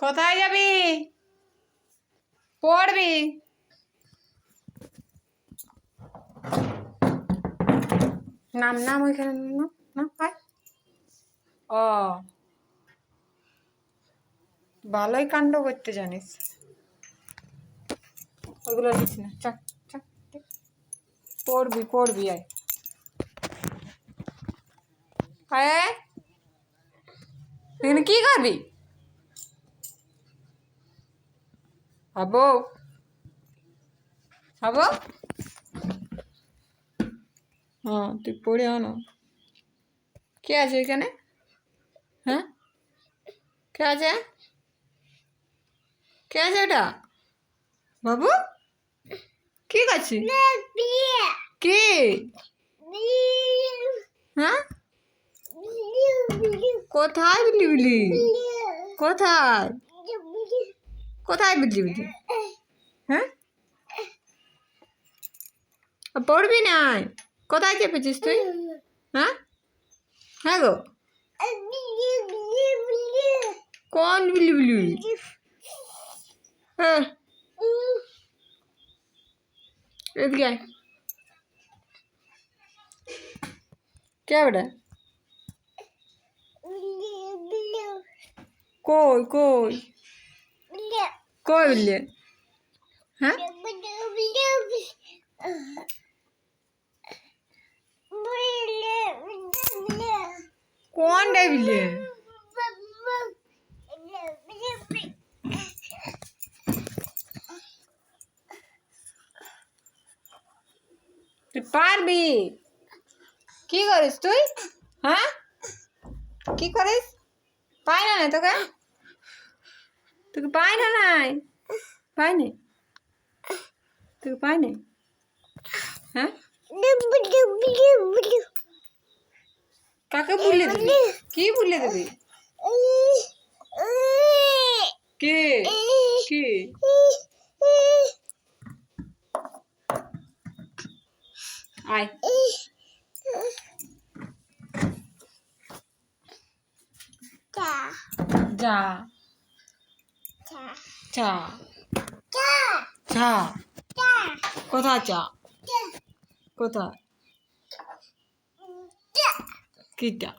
কোথায় যাবি? পড়বি? নাম নাম ওইখানে নাম নাম আয়। ও ভালোই কাণ্ড করতে জানিস। ওইগুলো নিস না, চল চল। পড়বি পড়বি আয়। আয় তুই কি করবি? হবো হবো। হ্যাঁ তুই পড়ে আনো। কে আছে এখানে? হ্যাঁ কে আছে? কে আছে এটা? বাবু কি করছিস? কি? হ্যাঁ কোথায় বিলি বিলি? কোথায় কোথায় বিলি বিলি? হ্যাঁ পড়বি না? কোথায় চেপেছিস তুই? হ্যাঁ হ্যাঁ গো কোন বিলি বিলি? হ্যাঁ এদিকে আয়। কে বেটা? কই কই কই বিলি? হ্যাঁ কোনটা বিলি? তুই পারবি? কি করিস তুই? হ্যাঁ কি করিস? পাই না তোকে? তোকে পাই না নাই? পাইনি তোকে পাইনি। হ্যাঁ কাকে বলে দিবি? কি বলে দিবি? কে কে? আয় যা চা চা কোথায় চা? কোথায়? কিটা?